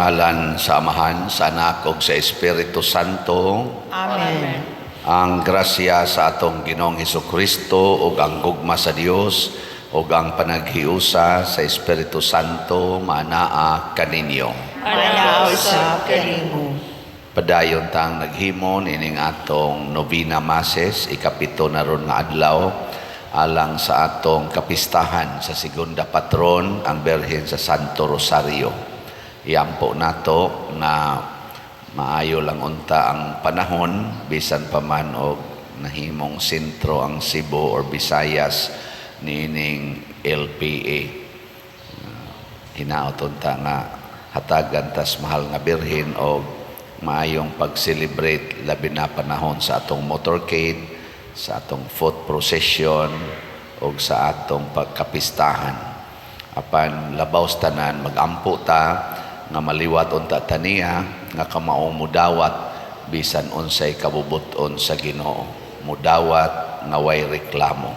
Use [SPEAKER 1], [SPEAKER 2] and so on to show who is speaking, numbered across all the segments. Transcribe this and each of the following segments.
[SPEAKER 1] ngalan sa Amahan, sa Anak ug sa Espiritu Santo.
[SPEAKER 2] Amen.
[SPEAKER 1] Ang grasya sa atong Ginoong Hesukristo ug ang gugma sa Dios ug ang panaghiusa sa Espiritu Santo manaa kaninyo.
[SPEAKER 2] Manaw sa kanimo.
[SPEAKER 1] Padayon tang naghimon ining atong Novena Masses, ikapito na ron nga adlaw alang sa atong kapistahan sa segunda patron ang Birhen sa Santo Rosario. Iampo nato nga maayo lang unta ang panahon bisan pa man og nahimong sentro ang Cebu or Visayas niining LPA. Hinaot unta nga hatagan tas mahal nga Birhen og maayong pag-celebrate labi na panahon sa atong motorcade, sa atong foot procession o sa atong pagkapistahan. Apan labaw tanan magampo ta nga maliwat unta taniya nga kamaong mudawat bisan unsay kabubuton sa Ginoo. Mudawat nga way reklamo.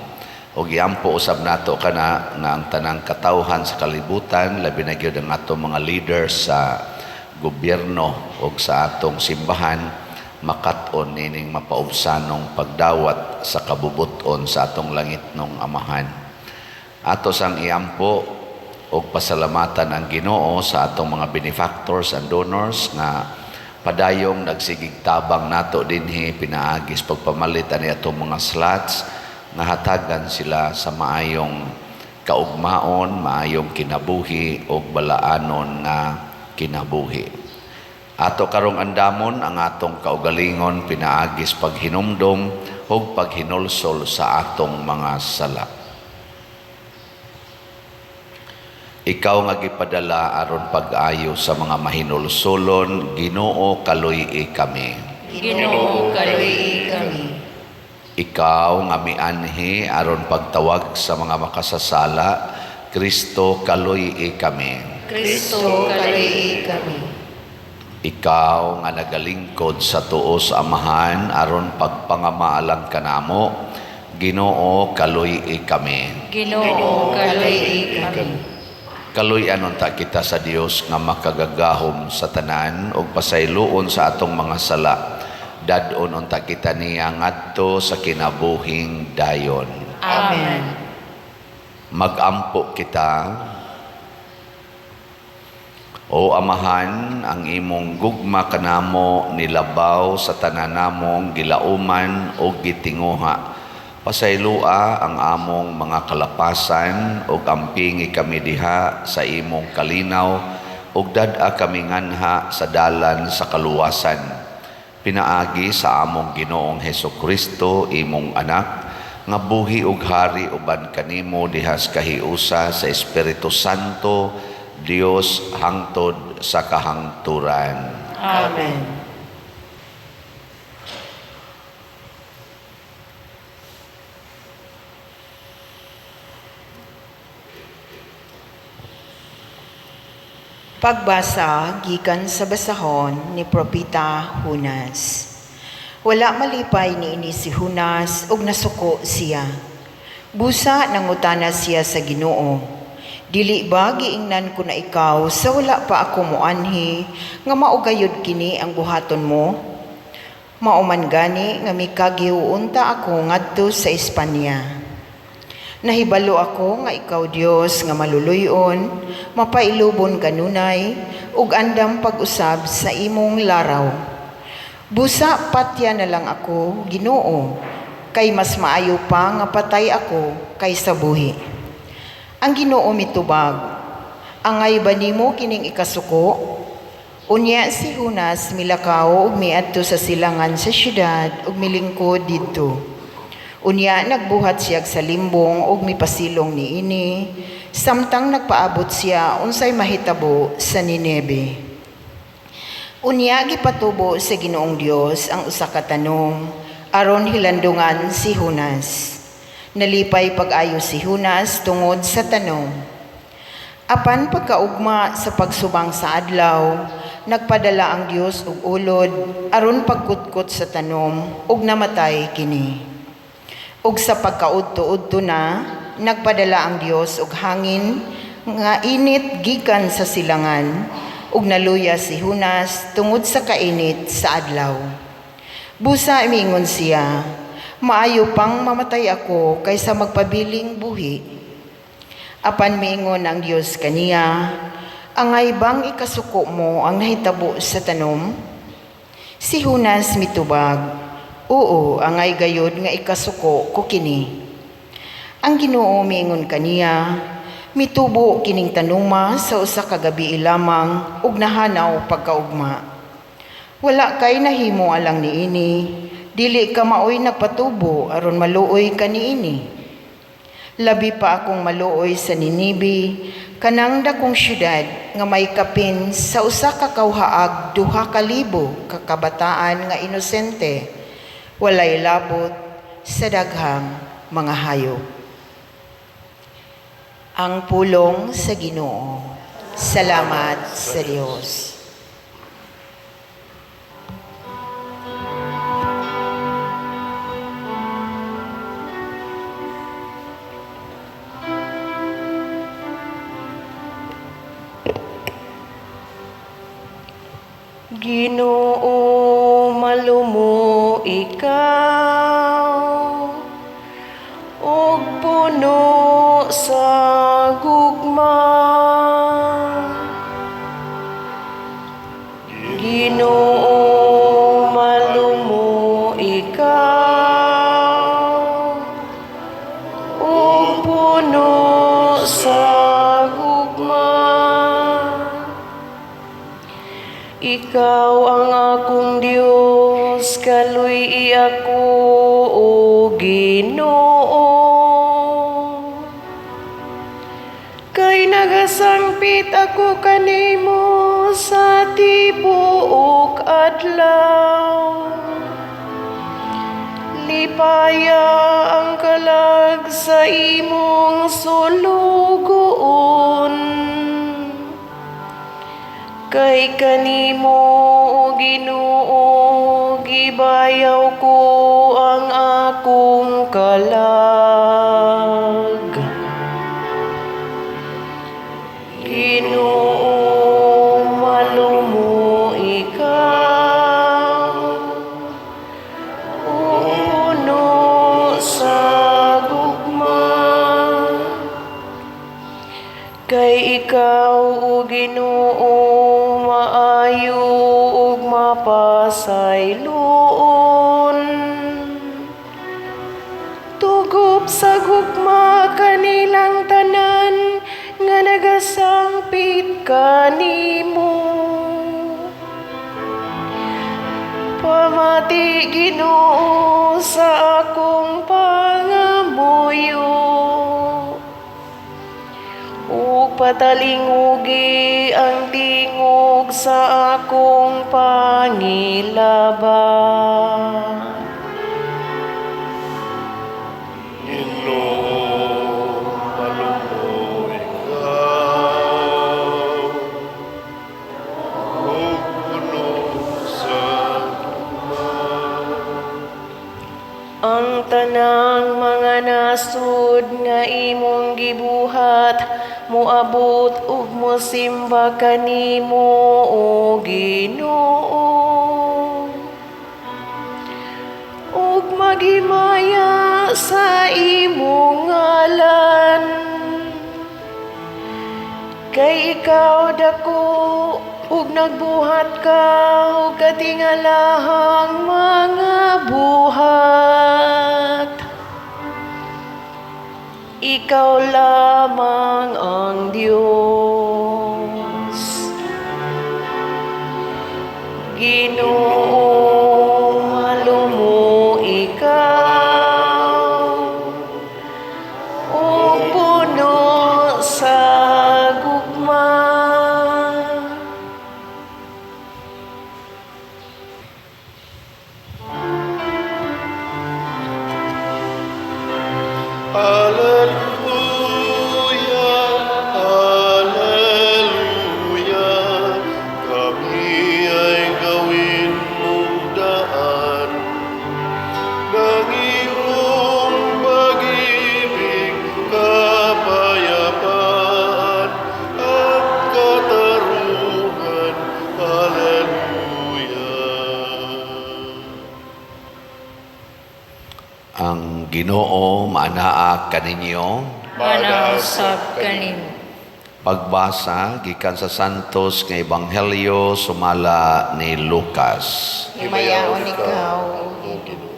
[SPEAKER 1] Og iampo usab nato kana nga ang tanang katawhan sa kalibutan labi na gyud ang atong mga leaders sa gobyerno o sa atong simbahan makat-on nining mapaubsanong pagdawat sa kabubuton sa atong langitnong Amahan. Ato sang iampo o pasalamatan ang Ginoo sa atong mga benefactors and donors nga padayong nagsigig tabang nato dinhi pinaagis pagpamalit ani atong mga slots nga hatagan sila sa maayong kaugmaon, maayong kinabuhi o balaanon nga kinabuhi. Ato karong andamon ang atong kaugalingon pinaagis paghinumdom o paghinulsol sa atong mga sala. Ikaw nga gipadala aron pag-ayo sa mga mahinulsolon, Ginoo kaluy-i kami.
[SPEAKER 2] Ginoo kaluy-i kami.
[SPEAKER 1] Ikaw nga mianhi aron pagtawag sa mga makasasala, Kristo kaluy-i kami.
[SPEAKER 2] Kristo kaluy-i kami.
[SPEAKER 1] Ikaw nga nagalingkod sa tuo sa Amahan aron pagpangamaalang kanamo, Ginoo kaluy-i kami.
[SPEAKER 2] Ginoo kaluy-i kami.
[SPEAKER 1] Kaluy-an unta kita sa Dios nga makagagahom sa tanan ug pasayloon sa atong mga sala. Dadon unta kita niya ngadto sa kinabuhing dayon.
[SPEAKER 2] Amen.
[SPEAKER 1] Magampo kita. O Amahan, ang imong gugma kanamo nilabaw sa tananamong gilauman o gitinguha. Pasaylua ang among mga kalapasan ug ampingi kami diha sa imong kalinaw ug dad-a kami nganha sa dalan sa kaluwasan. Pinaagi sa among Ginoong Hesukristo imong anak nga buhi ug hari uban kanimo diha sa kahiusa sa Espiritu Santo Dios hangtod sa kahangturan.
[SPEAKER 2] Amen. Pagbasa gikan sa basahon ni Propeta Hunas. Wala malipay niini si Hunas ug nasuko siya. Busa nangutana siya sa Ginoo, dili ba giingnan ko na ikaw sa wala pa ako moanhi nga maugayod kini ang buhaton mo? Mauman gani nga mikagiuunta ako ngadto sa Espanya. Nahibalo ako nga ikaw Dios nga maluluyon, mapailubon kanunay, ug andam pag-usab sa imong laraw. Busa patya na lang ako, Ginoo, kay mas maayo pa nga patay ako kaysa buhi. Ang Ginoo mitubag, angay ba nimo kining ikasuko? Unya si Hunas milakaw ug miadto sa silangan sa syudad ug milingkod didto. Unya nagbuhat siya sa limbong ug mipasilong niini, samtang nagpaabot siya unsay mahitabo sa Ninebe. Unya gipatubo sa Ginoong Dios ang usa ka tanong aron hilandungan si Hunas. Nalipay pag-ayo si Hunas tungod sa tanong. Apan pagkaugma sa pagsubang sa adlaw, nagpadala ang Dios og ulod aron pagkutkot sa tanom ug namatay kini. Ug sa pagkaudto-udto na, nagpadala ang Dios og hangin nga init gikan sa silangan, ug naluya si Hunas tungod sa kainit sa adlaw. Busa miingon siya, maayo pang mamatay ako kaysa magpabiling buhi. Apan miingon ang Dios kaniya, angay bang ikasuko mo ang nahitabo sa tanom? Si Hunas mitubag, oo, angay gayod nga ikasuko ko kini. Ang Ginoo miingon kaniya, mitubo kining tanuma sa usa ka gabi lamang ug nahanaw pagkaugma. Wala kay nahimo alang niini, dili ka maoy nagpatubo aron maluoy ka niini. Labi pa akong maluoy sa Ninibe, kanang dakong syudad nga may kapin sa usa ka kawhaag 2,000 ka kabataan nga inosente, walay labot sa daghang mga hayop. Ang pulong sa Ginoo. Salamat sa Dios.
[SPEAKER 3] Ginoo, malumo ikaw, ug puno sa gugma. Ginoo, malumo ikaw, ug puno sa gugma. Ikaw ang akong Dios, kaluy ako o Ginoo. Kay nagasangpit ako kanimo sa tibuok adlaw. Lipaya ang kalag sa imong sulugoon. Kay kanimo, o Ginoo, gibayaw ko ang akong kalag. Ginoo, malumo ikaw, o puno sa gugma. Kay ikaw, o Ginoo, maayo ug mapasayloon. Tugob sa gugma kanilang tanan nga nagasangpit kanimo. Pamati, Ginoo, sa akong pangamuyo. Ug patalingugi ang tingog sa akong pangilaban.
[SPEAKER 4] Ginoo, malumo ikaw, o puno sa
[SPEAKER 3] Ang tanang mga nasud nga imong gibuhat, muabot ug mosimba kanimo, o Ginoo. Ug maghimaya sa imong ngalan. Kay ikaw dako ug nagbuhat ka ug katingalahang mga buhat. Ikaw lamang ang Diyos. Ginoo, malumo ikaw, o puno sa gugma.
[SPEAKER 4] Hallelujah, hallelujah. Kami ay gawin mong daan ng iyong pag-ibig, kapayapaan at kataruhan.
[SPEAKER 1] Ang Ginoo maanaa kaninyo.
[SPEAKER 3] Manasab kanimo.
[SPEAKER 1] Pagbasa gikan sa Santos nga Ebanghelyo sumala ni Lucas.
[SPEAKER 2] Himayaon ikaw,
[SPEAKER 4] O Ginoo.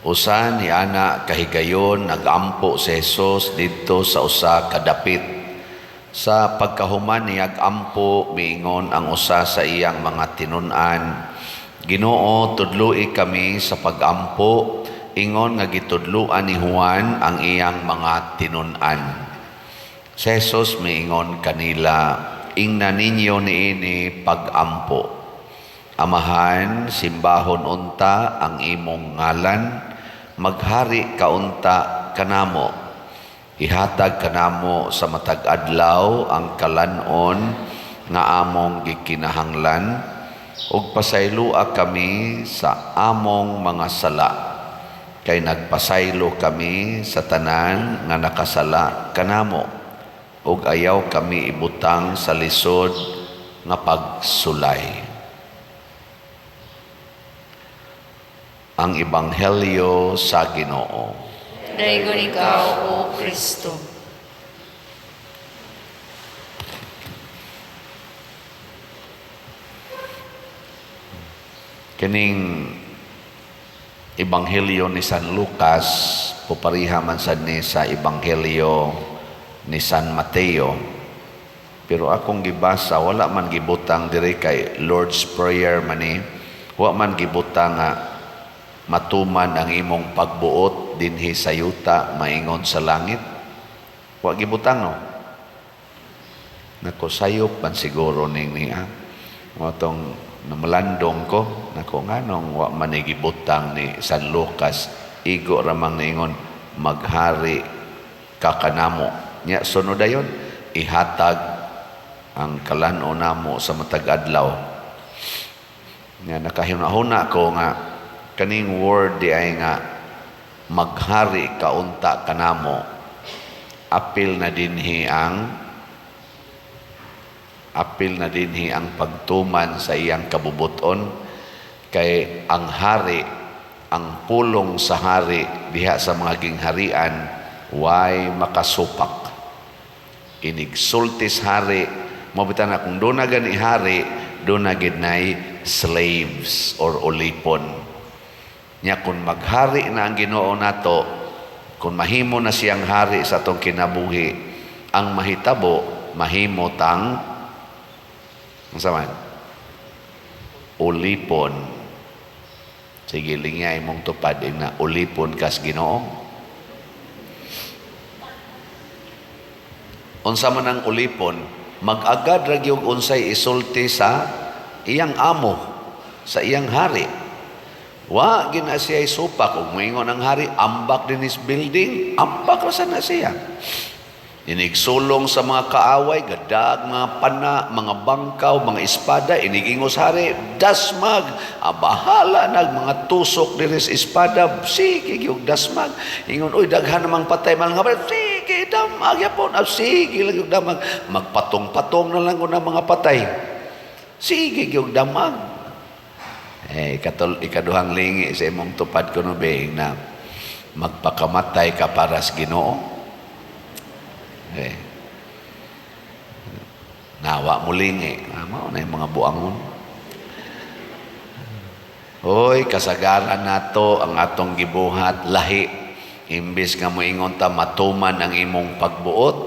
[SPEAKER 1] Usa ni ana kahigayon nagampo si Jesus didto sa usa ka dapit. Sa pagkahuman niya ampo miingon ang usa sa iyang mga tinun-an, Ginoo, tudloi kami sa pagampo. Ingon nga gitudluan ni Juan ang iyang mga tinun-an. Si Jesus miingon kanila, ingnan ninyo niini pagampo. Amahan, simbahon unta ang imong ngalan, maghari ka unta kanamo. Ihatag kanamo sa matag adlaw ang kalanon nga among gikinahanglan, ug pasaylua kami sa among mga sala. Kay nagpasaylo kami sa tanan nga nakasala kanamo, ug ayaw kami ibutang sa lisod nga pagsulay. Ang Ebanghelyo sa Ginoo.
[SPEAKER 3] Daygon ikaw, O Kristo.
[SPEAKER 1] Kining Ebanghelyo ni San Lucas, pupariha man sad ni sa Ebanghelyo ni San Mateo. Pero akong gibasa, wala man gibutang diri kay Lord's Prayer man ni. Wa man gibutang nga matuman ang imong pagbuot dinhi sa yuta maingon sa langit. Wa gibutang no. Nako sayop man siguro ning niya. Motong namalandong ko nako nganong wa man gibutang ni San Lucas igo ramang ningon maghari ka kanamo. Nya sunod dayon ihatag ang kalano namo sa matag adlaw. Nya nakahuna-huna ko nga kaning word di ay nga maghari kaunta kanamo, apil na dinhi ang pagtuman sa iyang kabubuton, kay ang hari, ang pulong sa hari diha sa mga gingharian way makasupak. Inigsultis hari, mabitan na kung doon na gani hari, doon na ginay slaves or ulipon. Nya kung maghari na ang Ginoo nato, kung mahimo na siyang hari sa atong kinabuhi, ang mahitabo mahimo tang saman ulipon. Sige lingay mong tupad na ulipon kas Ginoo. Unsa man ang ulipon, mag-agad ra gyud unsay isulti sa iyang amo, sa iyang hari. Wa gina siya isupak ug moingon ang hari ambak din is building, ambak ra sana siya. Inigsulong sa mga kaaway, gadag, mga pana, mga bangkaw, mga espada, inigingos hari, dasmag, bahala nag mga tusok diri sa espada, sige yung dasmag. Ingon, uy, daghan namang patay, mga kapatid, sige, damag, yapon, sige lang yung damag, magpatong-patong na lang ko ng mga patay. Sige yung damag. Ikaduhang lingi sa imong tupad ko nubing na magpakamatay ka para sa Ginoo. Nawa muling mao na yung mga buangon. Hoy, kasagaran nato ang atong gibuhat lahi. Imbis nga moingon ta matuman ang imong pagbuot,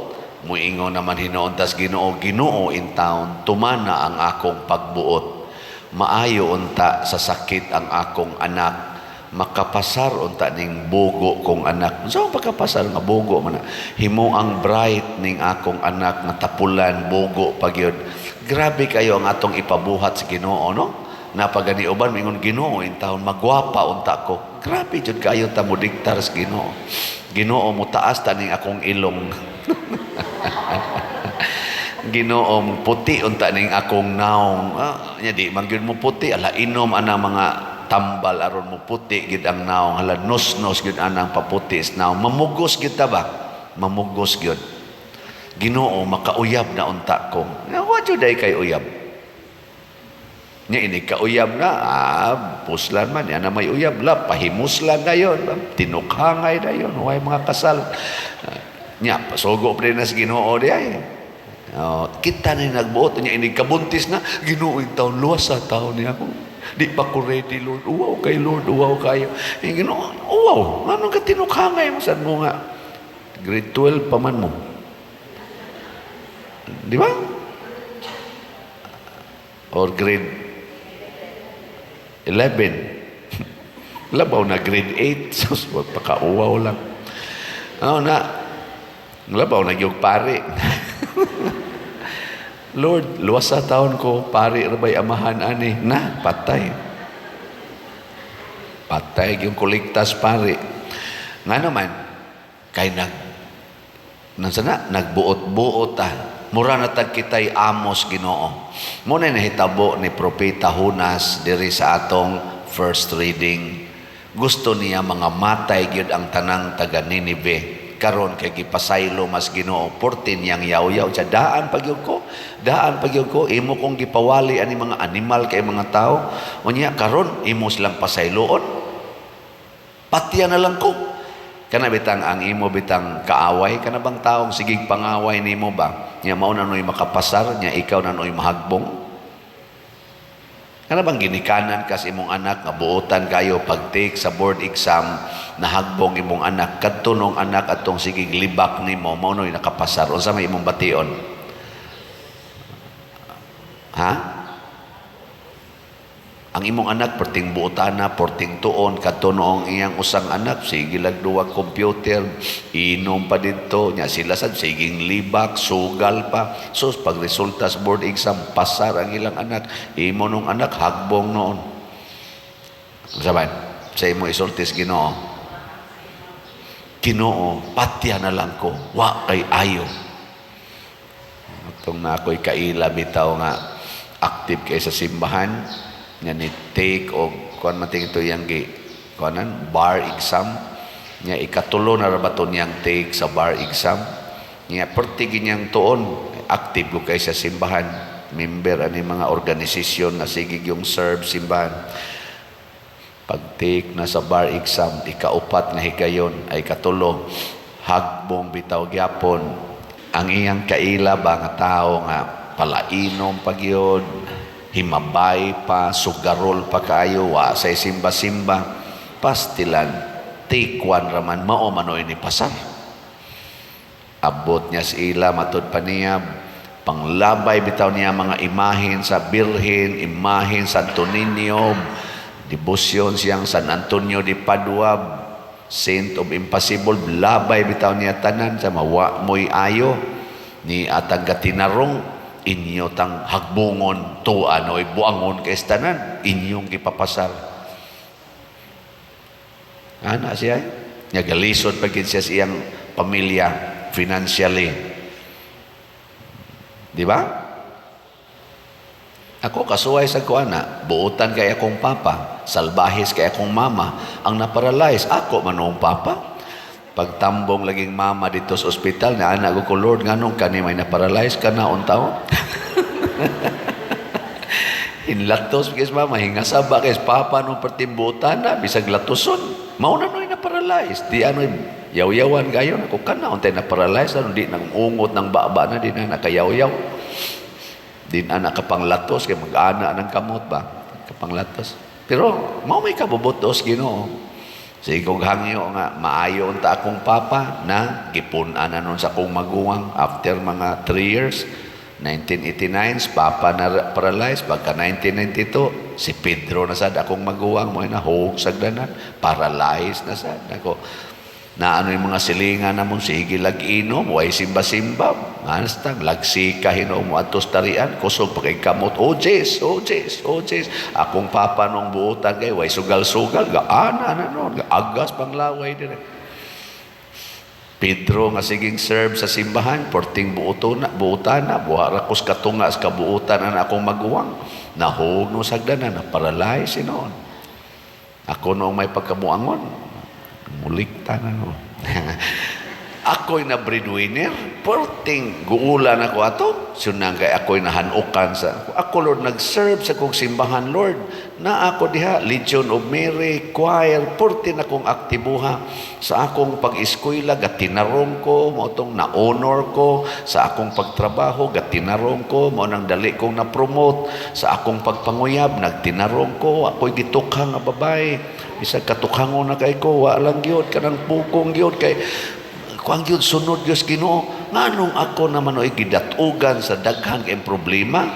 [SPEAKER 1] moingon naman hinuon tas Ginoo, Ginoo in taon tumana ang akong pagbuot. Maayo unta sa sakit ang akong anak, makapasar unta ning bugo kong anak. So pagkapasar nga bugo man, himo ang bright ning akong anak nga tapulan bugo pagyud. Grabe kayo ang atong ipabuhat sa Ginoo, no? Napagani uban mingon Ginoo in taon magwapa unta ko. Grabe jud kayo ta mo diktar sa Ginoo. Ginoo mo taas ta ning akong ilong. Ginoo mo puti unta ning akong naong. Nya di man gyud mo puti, ala inom ana mga tambal aron mo puti gid ang naong, hala nos-nos gid anang paputi is naong. Mamugos gid ta ba? Mamugos gid. Ginoo makauyab na unta ko. Wa jud ay kay uyab. Nya ini kauyab na, puslan man, yan na may uyab, pahimuslan na yun, tinukhangay na yun, huwag mga kasal. Nya, pasugo pa rin na sa Ginoo di ay. Kita na yung nagbuot, nya ini kabuntis na, Ginoo yung taon, luwas sa taon niya ako. Di pa ko ready, Lord, uwaw kay Lord, uwaw kayo. Ginoo, uwaw, anong ka tinukhangay mo, saan mo nga? Grade 12 pa man mo. Di ba? Or grade 11. Labaw na grade 8. Sus, pagkauwaw lang. Labaw na yung pare. Lord, luwas sa taon ko, pare rabay amahan ani. Na, patay. Patay yung kuligtas pare. Nga naman, kay nagbuot-buot mura na tag kitay amos Ginoo. Muna nahitabo ni Propeta Hunas diri sa atong first reading. Gusto niya mga matay gyud ang tanang taga Ninive. Karon kay gipasaylo mas Ginoo 14 yang yaw-yaw siya daan pagyud ko imo kong gipawali ani mga animal kay mga tao. Unya karon imo silang pasayloon. Patiya na lang ko. Kana bitang ang imo bitang kaaway, kana bang taong sigig pangaway nimo ba? Nya mao na noy makapasar, nya ikaw na noy mahagbong. Kana bang ginikanan kas imong anak nga buotan kayo pag-take sa board exam, nahagbong imong anak, kadto nung anak atong sigig libak nimo, mao noy nakapasar. Unsa may imong bation? Ha? Ang imong anak perting buotana, perting tuon, kadto noong iyang usang anak, sige lagduwag computer, inom pa dito, nya sila sad siging libak, sugal pa. So pag resulta sa board exam, pasar ang ilang anak, imo nung anak hagbong noon. Saban, sa imo isultis Ginoo. Ginoo, patya na lang ko, wa kay ayo. Itong na ako'y kaila bitaw nga active kay sa simbahan, nga ni take o kuan mating ito yang kuanan bar exam nya ikatulo na rabaton yang take sa bar exam nya perti ginyang tuon active ko kay sa simbahan, member ani mga organisasyon na sige yung serve simbahan. Pag take na sa bar exam ikaupat nga higayon ay katulo hagbong bitaw gyapon ang iyang kaila ba nga tao nga palainom pagyod, himabay pa, sugarol pa kayo, wa say simba-simba, pastilan, take one raman, mao manoy ni pasar. Abot niya sa ila, matod pa niya, panglabay bitaw niya mga imahin sa Birhen, imahin sa Santo Niño, debosyon siyang San Antonio de Padua, Saint of Impossible, labay bitaw niya tanan sa mawa mo'y ayo, ni atang gatinarong, inyo tang hagbungon to ano'y buangon kay tanan inyong gipapasar. Ana siya nya galisod pagid siya sa iyang pamilya financially. Di ba? Ako kasuway sa kuana, buutan kay akong papa, salbahis kay akong mama, ang naparalyze ako manong papa. Pagtambong laging mama dito sa ospital na anak ko, Lord, nganong kani may na-paralyze ka na untaw? Hinlatos kay mama, hingasaba kay papa nung pertimbutan na bisag latoson. Mao na noy na-paralyze. Di ano'y yaw-yawan gayon ako kana untay na-paralyze ano di nang ungot ng baba na di na nakayaw-yaw. Di na nakapanglatos kay mag-ana ng kamot ba? Kapanglatos. Pero mao may kabubutos Ginoo. Sa ikong hangyo nga, maayo unta akong papa na gipunan na nun sa akong maguwang after mga 3 years. 1989, papa na paralyzed. Pagka 1992, si Pedro na sad akong maguwang mo na hog sagdanan, paralyzed na sad ako. Na ano yung mga silingan na mong sige lag-inom, way simba-simba, manastang, lagsika, hinom mo atos tarian, kusog pa kay kamot, oh Jess, akong papa nung buutan kay, way sugal-sugal, gaana na noon, agas pang laway din. Pedro nga siging serve sa simbahan, porting buutan na, buharakos katunga sa kabuutan na akong maguwang, nahog no sagdanan, na paralyze noon. Ako noong may pagkamuangon, mulikta na no. ako'y na breadwinner, porting guulan ako ato, sunang kay ako'y nahanukan sa, ako Lord, nag-serve sa kong simbahan, Lord, na ako diha, Legion of Mary, choir, porting akong aktibuha sa akong pag-eskwela, gatinarong ko, mautong na-honor ko, sa akong pagtrabaho, gatinarong ko, maunang dali kong na-promote, sa akong pagpanguyab, nagtinarong ko, ako'y gitukhang nga babae, bisag katukhangon na kay ko, walang yun, kanang pukong yun, kay kuang yun sunod Diyos Ginoo, nganong ako naman o'y gidatugan sa daghang kayong problema,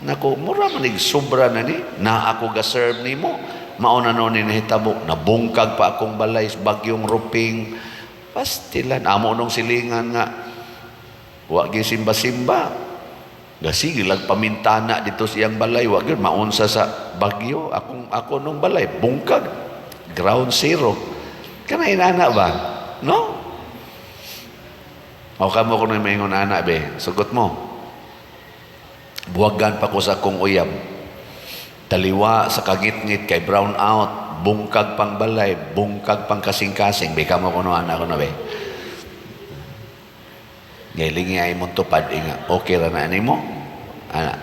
[SPEAKER 1] nako, mura manig sobra na ni, na ako ga-serve ni mo, mauna no ni nahitabo, nabungkag pa akong balay, bagyong ruping, pastilan, amo nung silingan nga, wag yung simba-simba, gasigi lang pamintana dito siyang balay, wag yun, maunsa sa bagyo, ako nung balay, bungkag, ground zero, kanain anak ba? No? O kamo ko na may ingon anak be, sugot mo. Buwagan pa ko sa kong uyab. Taliwa sa kagitngit kay brown out, bungkag pang balay, bungkag pang kasing-kasing. Be kamo ko no anak ko na be. Gailing ay mong tupad inga. Okay ra na ani mo? Anak.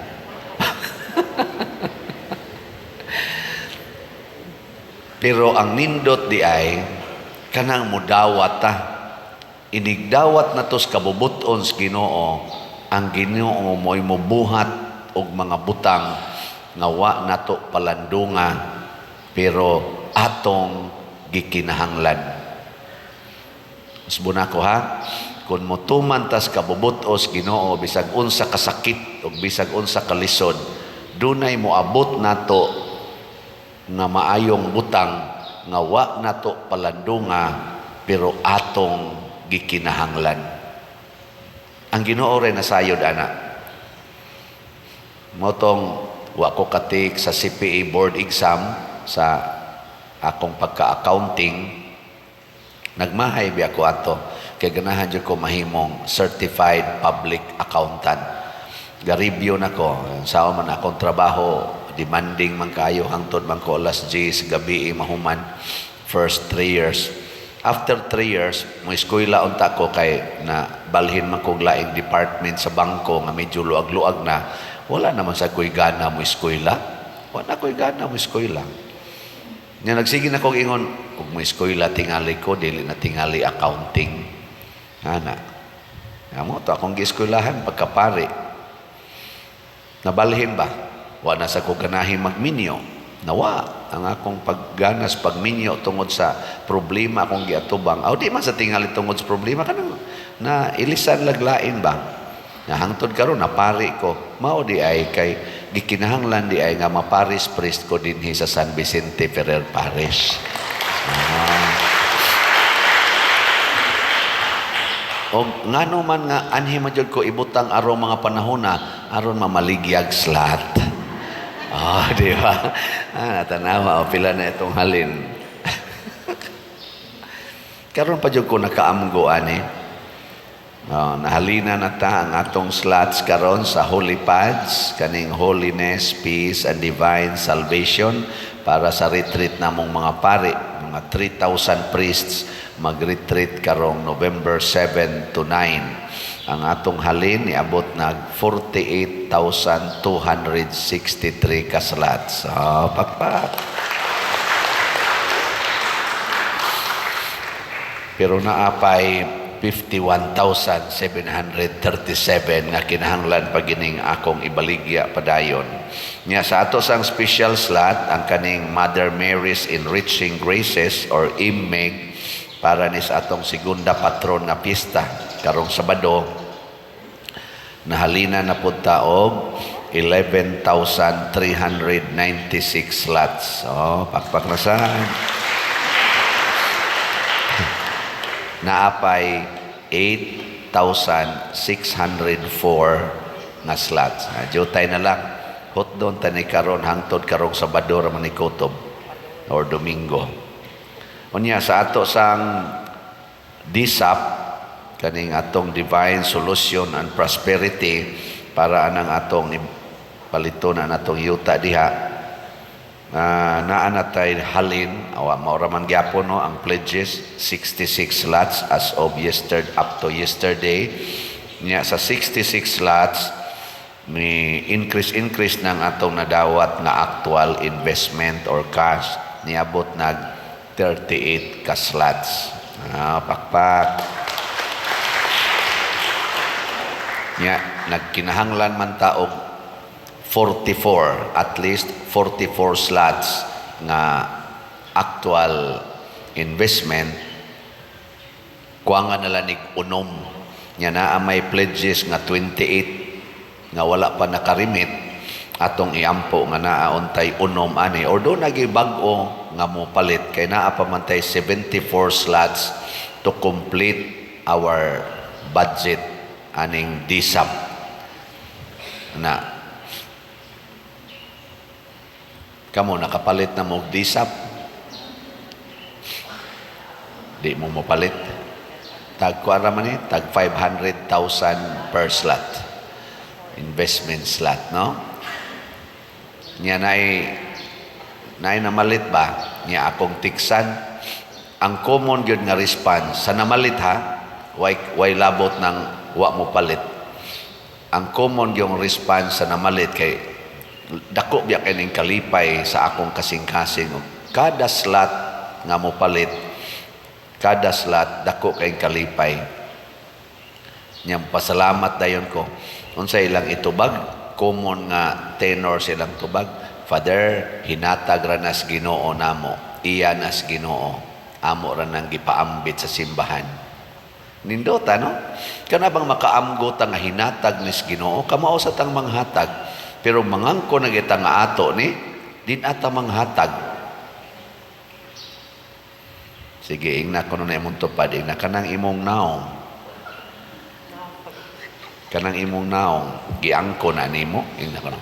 [SPEAKER 1] Pero ang nindot di ay kanang mudawat ta. Inigdawat na tos kabubuton sa Ginoo, ang Ginoo mo'y mubuhat og mga butang nga wa nato palandunga pero atong gikinahanglan. Usbon ako ha, kung motuman tas kabubuton sa Ginoo bisag unsa kasakit o bisag unsa kalisod, dunay moabot nato nga maayong butang nga wa nato palandunga pero atong gikinahanglan. Ang Ginoo ray nasayod ana. Motong wa ko katik sa CPA board exam sa akong pagka-accounting, nagmahay bi ako ato kay ganahan jud ko mahimong certified public accountant. Ga-review nako sao man akong trabaho, demanding man kayo hangtod man ko alas 10 gabi mahuman first 3 years. After 3 years, mo eskwela unta ko kay na balhin man kong laing department sa bangko nga medyo luag-luag na, wala naman sa ko'y gana mo eskwela. Wala ko'y gana mo eskwela. Nga nagsige na kong ingon, kung mo eskwela tingali ko, dili na tingali accounting. Ana. Amo to akong gieskwelahan pagkapare. Nabalhin ba? Wala na sa ko ganahin magminyo. Nawa ang akong pagganas pagminyo tungod sa problema akong giatubang. Aw di man sa tingali tungod sa problema kanang na ilisan laglain ba. Na hangtod karon na pari ko. Mao di ay kay gikinahanglan di ay nga maparis priest ko dinhi sa San Vicente Ferrer Parish. O ngano man nga anhi man jud ko ibutang aron mga panahona aron mamaligyag slat. Di ba? Natanawa, pila na itong halin. Karon pa dyan ko nakaamgo, ani. Nahalina na ta ang atong slots karon sa Holy Pads, kaning Holiness, Peace, and Divine Salvation para sa retreat namong mga pari. Mga 3,000 priests mag-retreat karong November 7 to 9. Ang atong halin niabot nag 48,263 ka slots. Pakpak. Pero naapay 51,737 nga kinahanglan pagining akong ibaligya padayon. Nya sa ato sang special slot ang kaning Mother Mary's Enriching Graces or IMMEG para ni sa atong segunda patron na pista karong Sabado. Nahalina na pud ta og 11,396 slots. Pakpak na sa naapay 8,604 nga slots. Jutay na lang. Hot doon tani karon hangtod karong Sabado ra man ni kutob or Domingo. Unya sa ato sang DSAP kaning atong Divine Solution and Prosperity para anang atong palito na natong yuta diha. naanatay halin, mauraman gyapon no, ang pledges, 66 slots as of up to yesterday. Nya sa 66 slots, ni increase ng atong nadawat na actual investment or cash, niabot nag 38 ka slots. Pakpak. Nya, nagkinahanglan man taog 44, at least 44 slots nga actual investment, kuwangan nila ni unom. Nya naa may pledges nga 28 nga wala pa nakarimit, atong iampo nga naa untay unom ani, or do nagi bag-o nga mo palit, kay naa pa man tay 74 slots to complete our budget aning DSAP na kamo nakapalit na mo DSAP, di mo mapalit, tag kuan ra man ni tag 500,000 per slot, investment slot, no? Nya nay namalit ba niya akong tiksan, ang common gyud nga response sa namalit, ha, way labot ng wa mo palit. Ang common yung response sa namalit kay dako biya kining kalipay sa akong kasing-kasing, kada slot nga mo palit, kada slot dako kay kalipay. Nya pasalamat dayon ko unsay ilang itubag, common nga tenor silang tubag, Father, hinatag ra nas Ginoo namo, iya nas Ginoo, amo ra nang gipaambit sa simbahan. Nindota, no? Kana bang makaamgot nga hinatag nis Ginoo, kamao sa tang manghatag, pero mangangko na kita nga ato ni din ata manghatag. Sige, ingna ko na imong tupad, ingna kanang imong naong, kanang imong naong giangko na nimo, ingna ko na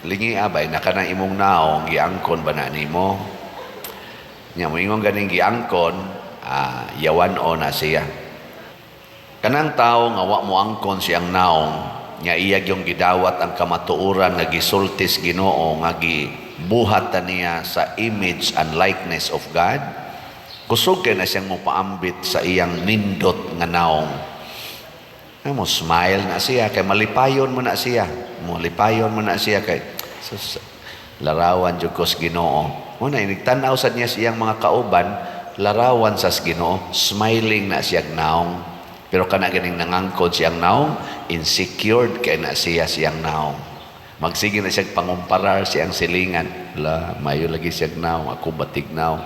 [SPEAKER 1] lingi abay na kanang imong naong giangkon ba na nimo, nya mo ingon ganing giangkon, yawan o na siya. Kanang tao nga wa mo angkon siyang naong, nya iyag yung gidawat ang kamatuoran nga gisultis Ginoo nga gibuhat niya sa image and likeness of God, kusog kay na siyang mopaambit sa iyang nindot nga naong. Mo smile na siya kay malipayon mo na siya, kay larawan jud kos Ginoo. Mo na inigtan-aw sad niya siyang mga kauban, larawan sa Ginoo, smiling na siyang naong. Pero kana ganing nangangkod siyang naong, insecure kay na siyang naong. Magsige na siyang pangumparar siyang silingan. Mayo lagi siyang naong, ako batig naong.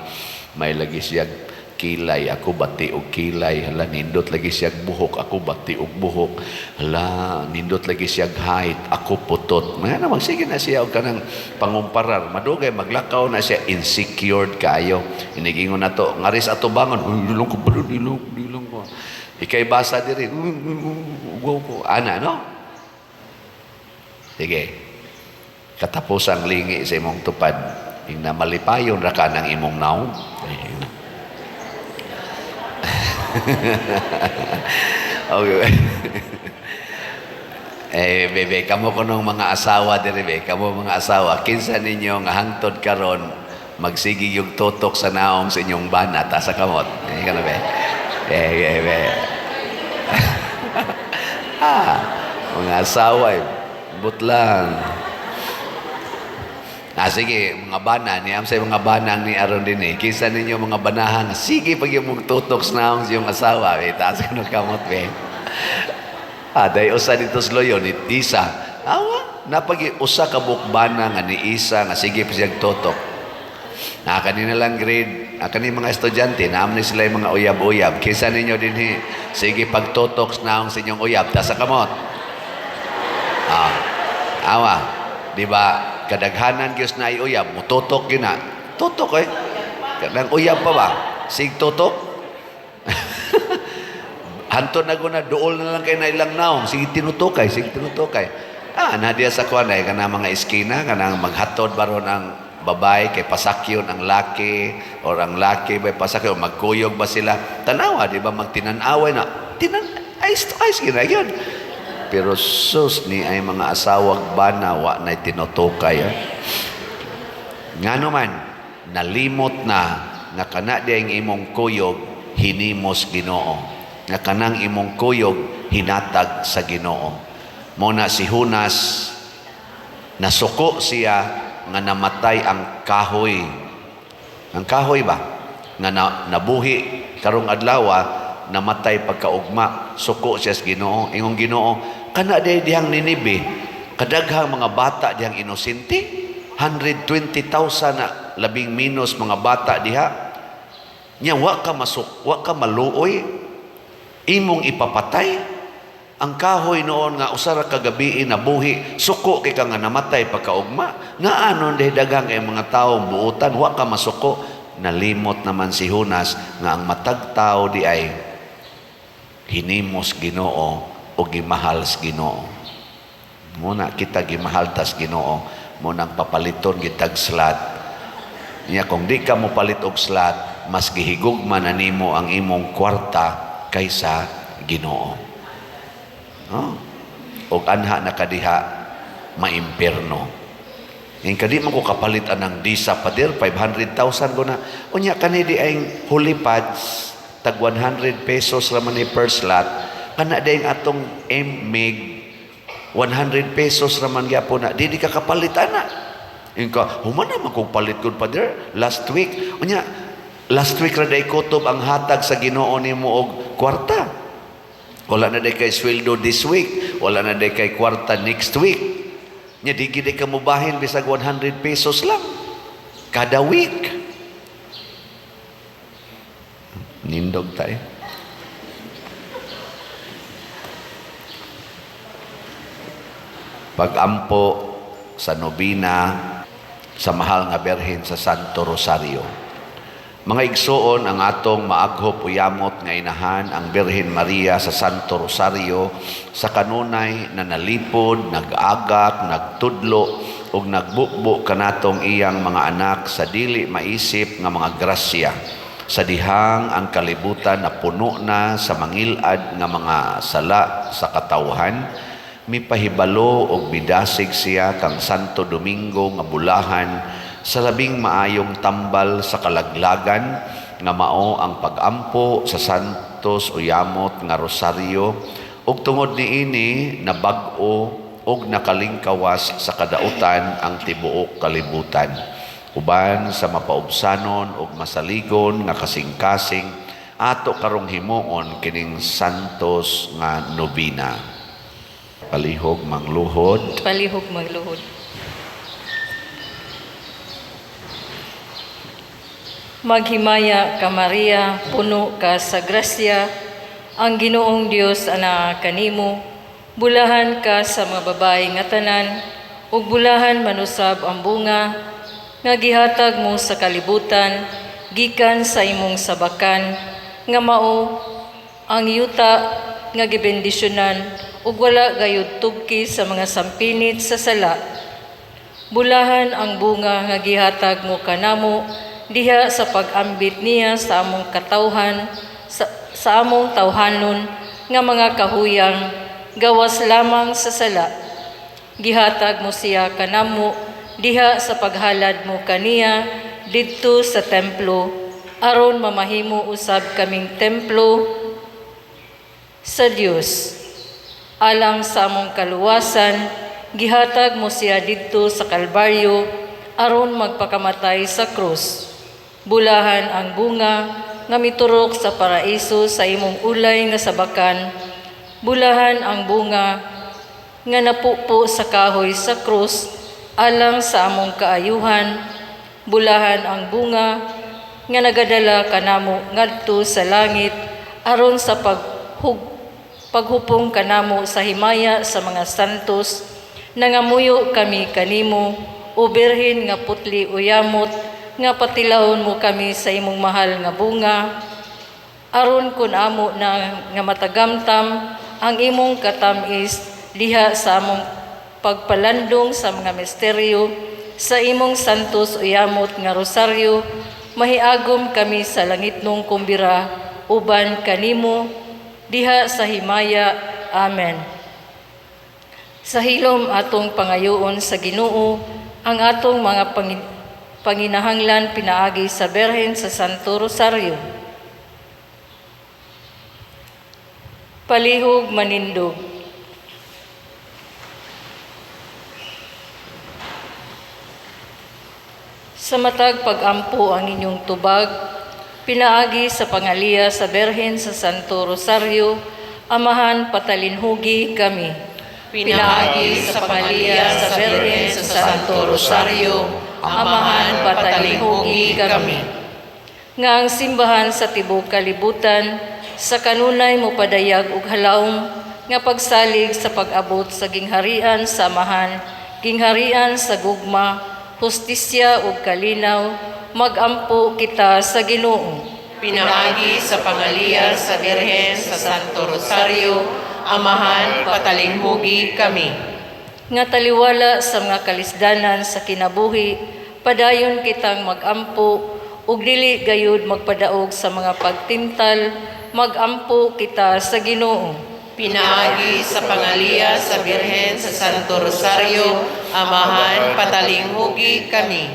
[SPEAKER 1] May lagi siyang kilay, ako bati og kilay. Hala, nindot lagi siyang buhok, ako bati og buhok. Hala, nindot lagi siyang height, ako putot. Mga na, magsige na siya og kanang pangumparar. Madugay, maglakaw na siya, insecure kayo. Inigingon na to, ngaris ato bangon, dilong ko, dilong ko. Ikay basa diri, ana, no? Sige, katapusang lingi sa imong tupad, na malipayon ra ka ng imong naong. Okay. Bebe, kamo ko nung mga asawa diri, be, kamo mga asawa, kinsa ninyo nga hangtod karon magsigi yung tutok sa naong sa inyong bana ta sa kamot. Ka na, be. Be. Mga asawa, butlang. Sige, mga bana, niyam sa mga banang ni aron din eh. Kinsa ninyo mga banahan, sige pag yung magtutok sa naong sa iyong asawa, be, taas ka ng kamot, be. Day usa dito sa loyon, ni Isa. Napag usa ka bukbana nga ni Isa, nga sige pa siyang tutok. Kanina lang grade, kanina mga estudyante, naam ni sila yung mga uyab-uyab. Kinsa ninyo din eh, sige pagtutok sa naong sa inyong uyab, taas sa kamot. Di ba? Kadaghanan Diyos na uyab, mututok yun na. Tutok eh. Kadang uyab pa ba? Sig tutok? Hantod na guna, dool na lang kayo na ilang naong. Sige tinutukay. Nadiya sa kuwan eh, kanang mga iskina, kanang maghatod baron ang babae, kay pasakyon ang laki, or ang laki may pasakyon, magkuyog ba sila? Tanawa, di ba? Magtinanaway na, ice to ice, yun. pero sus ni ay mga asawag bana wa na tinutukay. Nga naman, nalimot na nga kana di ang imong kuyog hinimos Ginoo. Nga kanang imong kuyog hinatag sa Ginoo. Muna si Hunas, nasuko siya nga namatay ang kahoy. Ang kahoy ba? Nga nabuhi karong adlaw, namatay pagkaugma, suko siya sa Ginoo. Ingong Ginoo, kana dihang Ninibe, kadaghang mga bata dihang inosente, 120,000 na labing minus mga bata diha. Nya wa ka maluoy, imong ipapatay. Ang kahoy noon nga usara ka gabi nabuhi, suko kay ka nga namatay pagkaugma. Nga anon daghang ay mga tawo buutan, wa ka masuko. Nalimot naman si Hunas nga ang matag tao di ay hinimos Ginoo o gimahal sa Ginoo. Muna kita gimahal tas Ginoo, munang papaliton gitag slat. Nya kung di ka mo palit og slat, mas gihigugman na nimo ang imong kwarta kaysa Ginoo. O anha na kadiha maimpierno. Yung kadi man ko kapalitan ng disa pader 500,000 ko na. Unya kanidi ay hulipads tag 100 pesos raman ni per slot. Kana dayang atong meg 100 pesos raman gyapon na. Di ka kapalitan na. Yung ka, humana man kong palit ko pader last week. Unya last week ra day kutob ang hatag sa Ginoo nimo og kwarta. Wala na day kay sweldo this week. Wala na day kay kwarta next week. Nya di gid ka mubahin bisag 100 pesos lang kada week. Nindog tayo. Pag-ampo sa nobina sa mahal nga berhen sa Santo Rosario. Mga igsoon, ang atong maaghop uyamot nga inahan ang Birhen Maria sa Santo Rosario sa kanunay na nalipod, nag-agak, nagtudlo ug nagbukbo kanatong iyang mga anak sa dili maisip nga mga grasya. Sa dihang ang kalibutan na puno na sa mangilad nga mga sala sa katawhan, mipahibalo og bidasig siya kang Santo Domingo nga bulahan sa labing maayong tambal sa kalaglagan nga mao ang pag-ampo sa Santos Uyamot nga Rosario ug tungod niini na bag-o ug nakalingkawas sa kadautan ang tibuok kalibutan uban sa mapaubsanon ug masaligon nga kasing-kasing ato karong himuon kining Santos nga nobina. Palihog mangluhod.
[SPEAKER 3] Palihog magluhod. Maghimaya ka Maria, puno ka sa grasya, ang Ginoong Dios ana kanimo, bulahan ka sa mga babae nga tanan, ug bulahan manusab ang bunga, nga gihatag mo sa kalibutan, gikan sa imong sabakan, nga mao ang yuta nga gibendisyonan, ug wala gayud tugki sa mga sampinit sa sala. Bulahan ang bunga nga gihatag mo kanamo, diha sa pag-ambit niya sa among katawhan, sa among tawhanon nga mga kahuyang gawas lamang sa sala. Gihatag mo siya kanamo diha sa paghalad mo kaniya didto sa templo aron mamahimo usab kaming templo sa Dios. Alang sa among kaluwasan, gihatag mo siya didto sa Kalbaryo aron magpakamatay sa krus. Bulahan ang bunga nga miturok sa paraiso sa imong ulay nga sabakan. Bulahan ang bunga nga napupo sa kahoy sa krus alang sa among kaayuhan. Bulahan ang bunga nga nagadala kanamo ngadto sa langit aron sa paghupong kanamo sa himaya sa mga santos. Nangamuyo kami kanimo, o Birhen nga putli uyamot, nga patilawon mo kami sa imong mahal nga bunga, aron kun amo na nga matagamtam ang imong katamis diha sa among pagpalandong sa mga misteryo sa imong santos uyamot nga rosaryo, mahiagom kami sa langitnong kumbira uban kanimo diha sa himaya. Amen. Sa hilom atong pangayoon sa Ginoo, ang atong mga panginahanglan pinaagi sa Berhen sa Santo Rosario. Palihog manindog. Sa matag pag-ampo ang inyong tubag, pinaagi sa pangaliya sa Berhen sa Santo Rosario, Amahan patalinhugi kami.
[SPEAKER 5] Pinaagi sa pangaliya sa Berhen sa Santo Rosario, Amahan patalinhugi kami.
[SPEAKER 3] Nga ang simbahan sa tibok kalibutan, sa kanunay mo padayag ug halawom, nga pagsalig sa pag-abot sa gingharian sa Amahan, gingharian sa gugma, hustisya ug kalinaw, magampo kita sa Ginoo.
[SPEAKER 5] Pinaagi sa pangaliya sa Berhen sa Santo Rosario, Amahan patalinhugi kami.
[SPEAKER 3] Nga taliwala sa mga kalisdanan sa kinabuhi, padayon kitang magampo, ug dili gayud magpadaog sa mga pagtintal, magampo kita sa Ginoo.
[SPEAKER 5] Pinaagi sa pangaliya sa Berhen sa Santo Rosario, Amahan patalinhugi kami.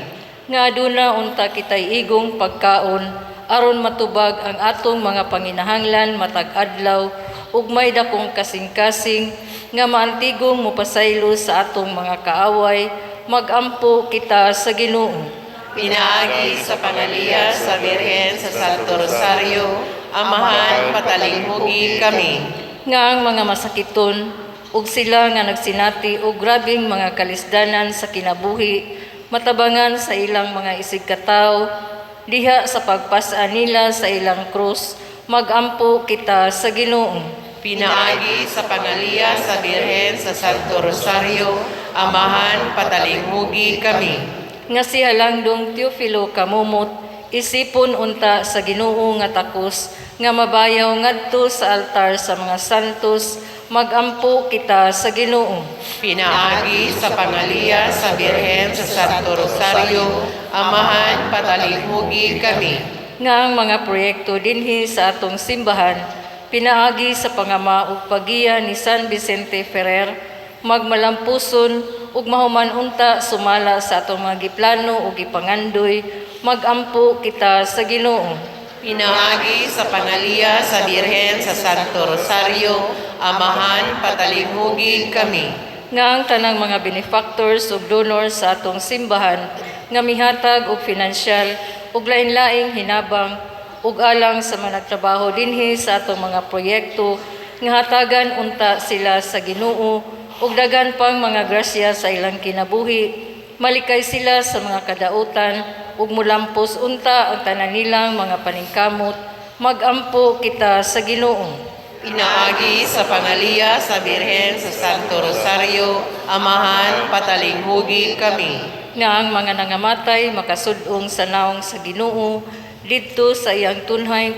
[SPEAKER 3] Nga aduna unta kitay igong pagkaon, aron matubag ang atong mga panginahanglan matag adlaw, ug may dakong kasing-kasing, nga maantigong mopasaylo sa atong mga kaaway, magampo kita sa Ginoo.
[SPEAKER 5] Pinaagi sa pangaliya sa Berhen sa Santo Rosario, Amahan patalinhugi kami.
[SPEAKER 3] Nga ang mga masakiton, ug sila nga nagsinati og grabing mga kalisdanan sa kinabuhi, matabangan sa ilang mga isig katawo, diha sa pagpasa nila sa ilang krus, magampo kita sa Ginoo.
[SPEAKER 5] Pinaagi sa pangaliya sa Berhen sa Santo Rosario, Amahan patalinhugi kami.
[SPEAKER 3] Nga si Halangdong Teofilo Kamumot, isipon unta sa Ginoo nga takos, nga mabayaw ngadto sa altar sa mga santos, magampo kita sa Ginoo.
[SPEAKER 5] Pinaagi sa pangaliya sa Berhen sa Santo Rosario, Amahan patalinhugi kami.
[SPEAKER 3] Nga ang mga proyekto dinhi sa atong simbahan, pinaagi sa pangama ug pagiya ni San Vicente Ferrer, magmalampuson ug mahuman unta sumala sa atong mga giplano ug gipangandoy, magampo kita sa Ginoo.
[SPEAKER 5] Pinaagi sa pangaliya sa Berhen sa Santo Rosario, Amahan patalinhugi kami.
[SPEAKER 3] Nga ang tanang mga benefactors ug donors sa atong simbahan, nga mihatag og finansyal ug lain-laing hinabang ug alang sa mga nagtrabaho dinhi sa atong mga proyekto, nga hatagan unta sila sa Ginoo ug dagan pang mga grasya sa ilang kinabuhi, malikay sila sa mga kadautan ug mulampos unta ang tanan nilang mga paningkamot, magampo kita sa Ginoo.
[SPEAKER 5] Pinaagi sa pangaliya sa Berhen sa Santo Rosario, Amahan patalinhugi kami.
[SPEAKER 3] Nga ang mga nangamatay makasud-ong sa naong sa Ginoo, didto sa iyang tunhay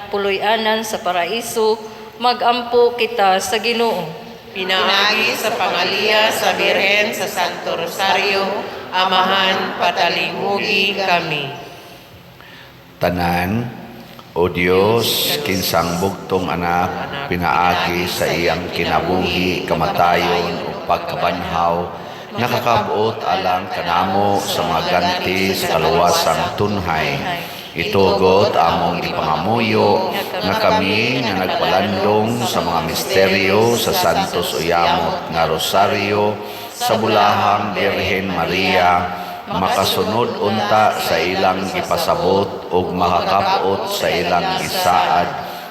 [SPEAKER 3] puloy-anan sa paraiso, magampo kita sa Ginoo.
[SPEAKER 5] Pinaagi sa pangaliya sa Berhen sa Santo Rosario, Amahan patalinhugi kami.
[SPEAKER 1] Tanan, o Diyos, kinsang bugtong anak, pinaagi sa iyang kinabuhi, kamatayon o pagkabanhaw, nakakabuot alang kanamo sa mga ganti sa kaluwasang tunhay. Itugot among ipangamuyo nga kami nga nagpalandong sa mga misteryo sa Santos Uyamot nga Rosario sa bulahang Birhen Maria, makasunod unta sa ilang gipasabot ug makakabuot sa ilang gisaad,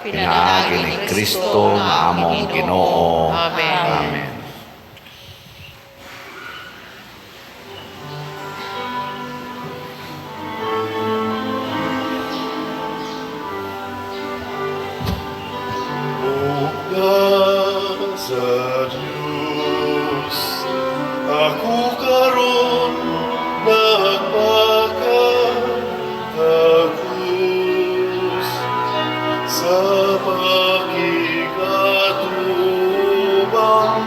[SPEAKER 1] pinaagi ni Kristo nga among Ginoo.
[SPEAKER 5] Amen.
[SPEAKER 1] Amen.
[SPEAKER 4] Sa Diyos, ako karon nagpakatagos sa pakigatubang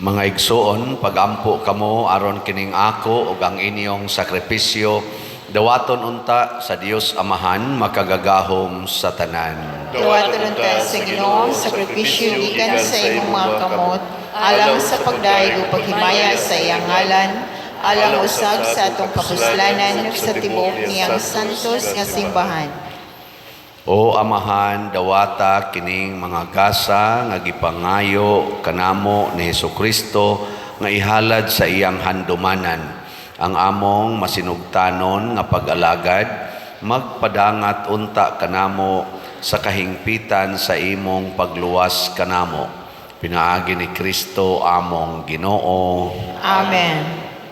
[SPEAKER 1] Mga igsoon, pagampo kamo aron kining ako ug ang inyong sakripisyo dawaton unta sa Dios Amahan makagagahom sa tanan.
[SPEAKER 2] Dawaton unta sa Ginoong sakripisyo gikan sa imong mga kamot, alang sa pagdaig ug paghimaya sa iyang ngalan, alang usab sa atong kapuslanan sa tibuok niyang santos nga simbahan.
[SPEAKER 1] O Amahan, dawata kining mga gasa nga gipangayo kanamo ni Hesukristo nga ihalad sa iyang handumanan. Ang among masinugtanon nga pag-alagad, magpadangat unta kanamo sa kahingpitan sa imong pagluwas kanamo. Pinaagi ni Kristo among Ginoo.
[SPEAKER 2] Amen.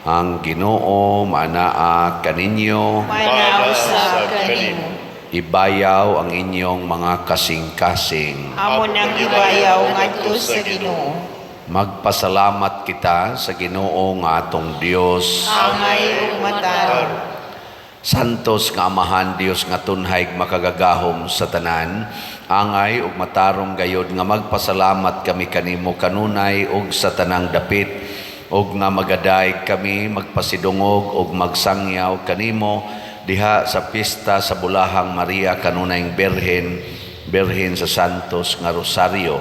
[SPEAKER 1] Ang Ginoo manaa kaninyo.
[SPEAKER 2] Manausab kanimo.
[SPEAKER 1] Ibayaw ang inyong mga kasing-kasing.
[SPEAKER 2] Amo nang ibayaw ngadto sa Ginoo.
[SPEAKER 1] Magpasalamat kita sa Ginoo nga atong Dios.
[SPEAKER 2] Angay ug matarong.
[SPEAKER 1] Santos nga Amahan Dios nga tunhay makagagahom sa tanan. Angay ug matarong gayod nga magpasalamat kami kanimo kanunay ug sa tanang dapit. Ug nga magaday kami magpasidungog ug magsangyaw kanimo diha sa pista sa Bulahang Maria kanunayng Birhen sa Santos nga Rosario.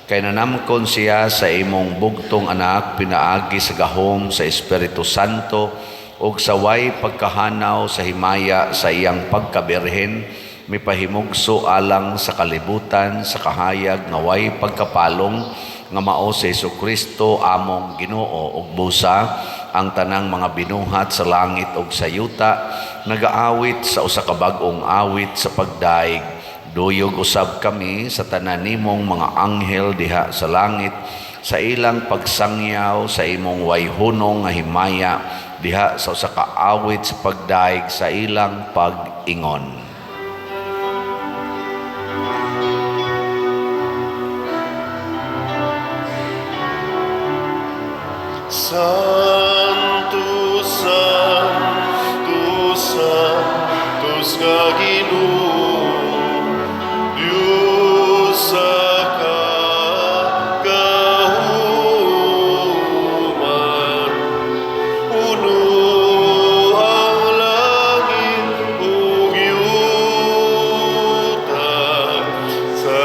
[SPEAKER 1] Kay nanamkon siya sa imong bugtong anak pinaagi sa gahom sa Espiritu Santo ug sa way pagkahanaw sa himaya sa iyang pagkabirhen mipahimugso alang sa kalibutan sa kahayag nga way pagkapalong nga mao si Hesukristo among Ginoo ug busa ang tanang mga binuhat sa langit ug sa yuta nagaawit sa usa ka bag-ong awit sa pagdaig. Duyog usab kami sa tanan nimong mga anghel diha sa langit sa ilang pagsangyaw sa imong wayhunong nga himaya diha sa usa ka awit sa pagdaig sa ilang pag-ingon.
[SPEAKER 4] Santos, Santos, Santos nga Ginoo, Diyos sa kagahuman. Puno ang langit ug yuta sa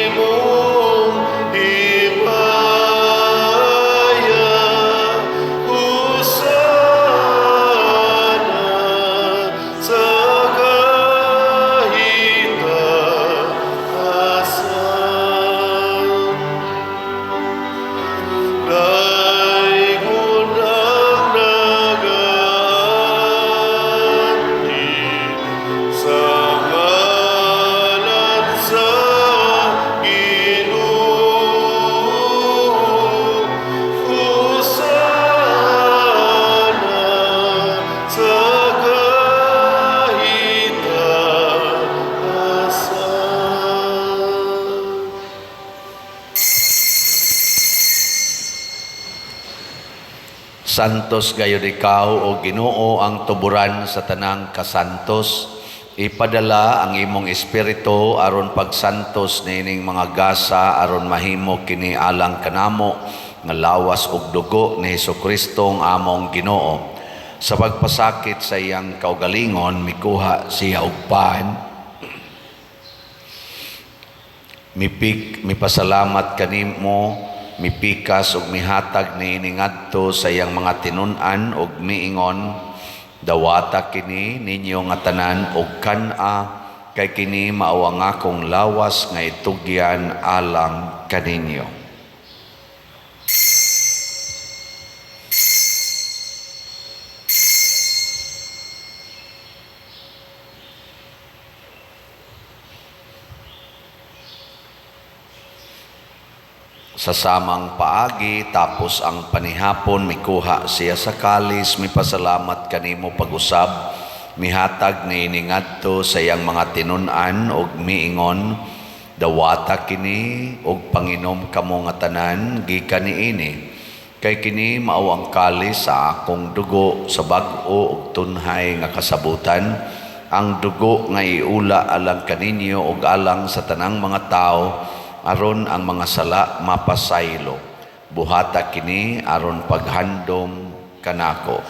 [SPEAKER 4] imong himaya. Hosana sa kahitaasan. Daigon ang nag-aandi sa ngalan sa Ginoo. Hosana sa kahitaasan.
[SPEAKER 1] Santos gayud ikaw o Ginoo ang tuburan sa tanang kasantos. Ipadala ang imong espiritu aron pagsantos niining mga gasa aron mahimo kini alang kanamo nga lawas ug dugo ni Hesukristo ang among Ginoo. Sa pagpasakit sa iyang kaugalingon mikuha siya og pan. Mipasalamat kanimo, mipikas ug mihatag niini ngadto sa iyang mga tinun-an ug miingon, dawata kini ninyo nga tanan ug kan-a kay kini mao ang akong lawas nga itugyan alang kaninyo. Sa samang paagi tapos ang panihapon mikuha siya sa kalis, mipasalamat kanimo pag-usab, mihatag niini ngadto sa iyang mga tinun-an ug miingon, dawata kini ug panginom kamo nga tanan gikan niini, kay kini mao ang kalis sa akong dugo sa bag-o ug tunhay nga kasabutan, ang dugo nga iula alang kaninyo ug alang sa tanang mga tao aron ang mga sala mapasaylo. Buhata kini aron paghandom kanako.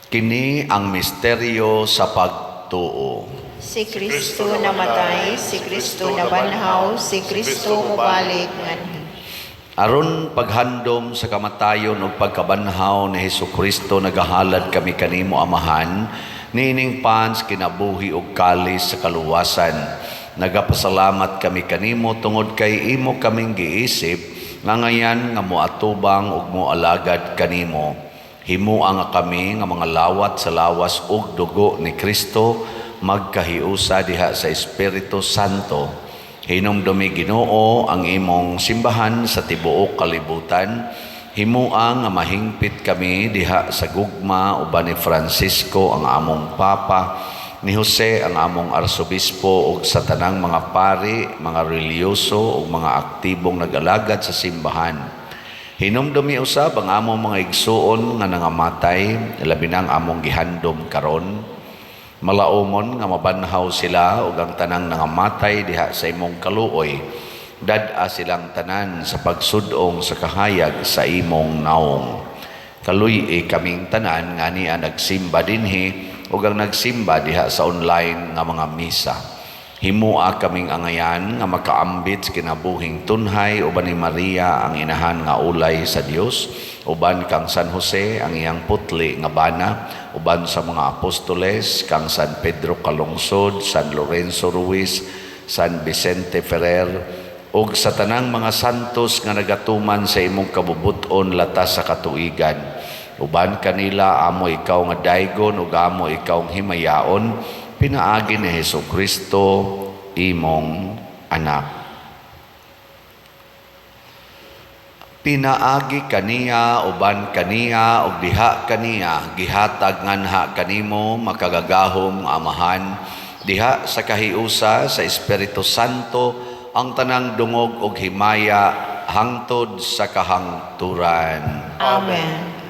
[SPEAKER 1] Kini ang misteryo sa pagtuo.
[SPEAKER 2] Si Kristo namatay, si Kristo nabanhaw, si Kristo mubalik nganhi.
[SPEAKER 1] Aron paghandom sa kamatayon ug pagkabanhaw ni Hesukristo nagahalad kami kanimo Amahan, nining pans kinabuhi ug kalis sa kaluwasan. Nagapasalamat kami kanimo tungod kay imo kaming giisip nga ngayan nga moatubang ug moalagad kanimo. Himuang nga kami nga mga lawat sa lawas ug dugo ni Kristo magkahiusa diha sa Espiritu Santo. Hinumdumi Ginoo ang imong simbahan sa tibuok kalibutan. Himuang nga mahingpit kami diha sa gugma uban ni Francisco ang among Papa, ni Jose ang among Arsobispo ug sa tanang mga pari, mga reliyoso ug mga aktibong nag-alagad sa simbahan. Hinumdumi usab ang among mga igsuon nga nangamatay, labi na ang among gihandom karon. Malaumon nga mabanhaw sila ug ang tanang nangamatay diha sa imong kaluoy. Dad-a silang tanan sa pagsudong sa kahayag sa imong naong. Kaluy kaming tanan nga niya nagsimba dinhi ug ang nagsimba diha sa online nga mga misa. Himua kaming angayan nga makaambit sa kinabuhing tunhay uban ni Maria ang inahan nga ulay sa Dios, uban kang San Jose ang iyang putli nga bana, uban sa mga apostoles kang San Pedro Calungsod, San Lorenzo Ruiz, San Vicente Ferrer, ug sa tanang mga santos nga nagatuman sa imong kabubuton latas sa katuigan. Uban kanila amo ikaw nga daygon ug amo ikaw nga himayaon, pinaagi ni Hesukristo imong anak. Pinaagi kaniya uban kaniya ug diha kaniya gihatag nganha kanimo makagagahom Amahan, diha sa kahiusa sa Espiritu Santo ang tanang dungog ug himaya hangtod sa kahangturan.
[SPEAKER 2] Amen.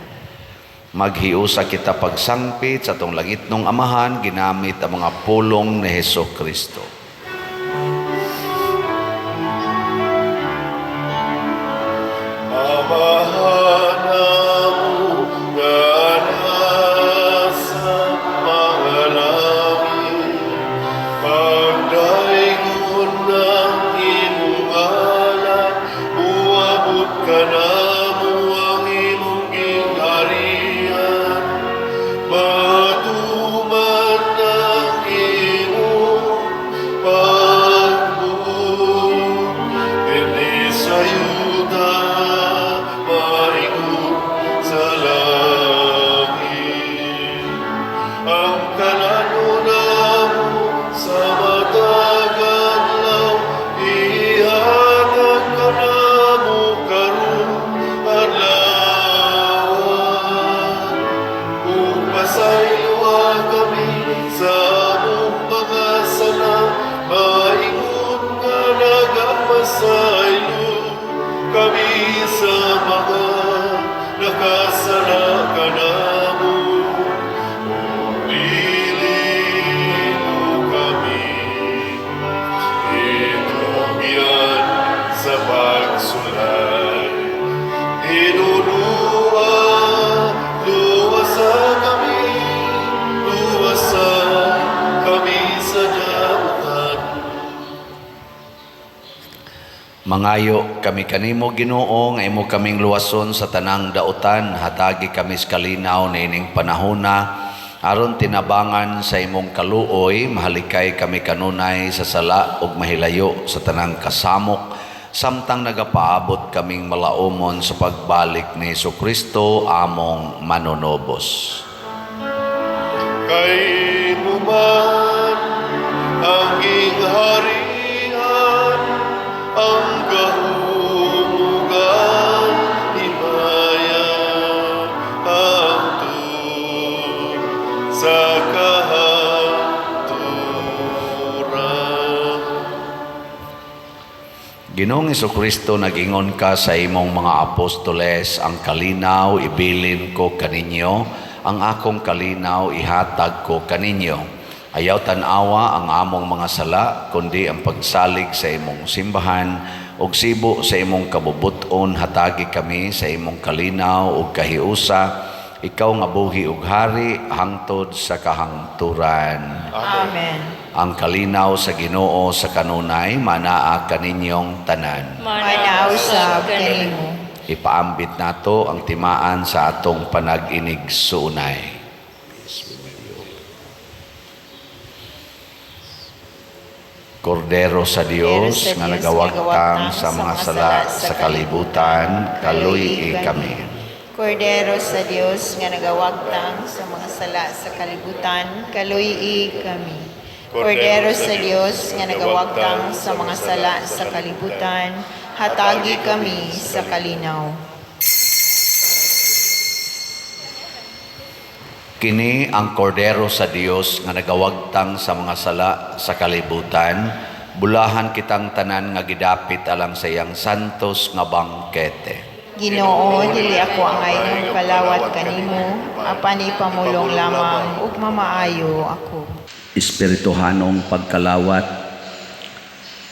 [SPEAKER 1] Maghiusa kita pagsangpit sa tong langit nung Amahan ginamit ang mga pulong ni Hesukristo.
[SPEAKER 4] Amahanamu ganasa mga langit, pagdaingon ng imong ngalan, uabot ka namo ang imong gingharian, matuman ng imong pagbuot, hindi sa yuda maringon sa langit. Ang kananunamo sa matagan lang, ihatag ka namo karon adlawan. Kung pasayloa kami sa among mga sala, maingon nga nagapasaylo kami sa mga nakasala ka namo. O pili mo kami, itugyan sa pagsulay. Inunua, luwasa kami sa damutan.
[SPEAKER 1] Mangayo kami kanimo Ginoo nga imo kaming luwason sa tanang dautan, hatagi kami sa kalinaw nining panahona aron tinabangan sa imong kaluoy, mahalikay kami kanunay sa sala ug mahilayo sa tanang kasamok, samtang nagapaabot kaming malaumon sa pagbalik ni Hesukristo among manunobos.
[SPEAKER 4] Kay man ang gingharian, ang kahumugan, himaya, hangtod sa kahaturan.
[SPEAKER 1] Ginoong Kristo, nag-ingon ka sa imong mga apostoles, ang kalinaw ibilin ko kaninyo, ang akong kalinaw ihatag ko kaninyo. Ayaw tanawa ang among mga sala, kundi ang pagsalig sa imong simbahan, ug sibo sa imong kabubuton hatagi kami sa imong kalinaw ug kahiusa, ikaw nga buhi ug hari hangtod sa kahangturan.
[SPEAKER 2] Amen.
[SPEAKER 1] Ang kalinaw sa Ginoo sa kanunay manaa kaninyong tanan.
[SPEAKER 2] Manausab kanimo.
[SPEAKER 1] Ipaambit nato ang timaan sa atong panag-inig suunay. Kordero sa Dios nga nagawagtang sa mga sala sa kalibutan, kaluy kami.
[SPEAKER 2] Kordero sa Dios nga nagawagtang sa mga sala sa kalibutan, kaluy kami. Kordero sa Dios nga nagawagtang sa mga sala sa kalibutan, hatagi kami sa kalinaw.
[SPEAKER 1] Kini ang kordero sa Dios nga nagawagtang sa mga sala sa kalibutan, bulahan kitang tanan nga gidapit alang sa iyang santos nga bangkete.
[SPEAKER 2] Ginoo, dili ako ang ayon kalawat kanimo, apan ipamulong lamang ug mamaayo ako.
[SPEAKER 1] Espirituhanong pagkalawat.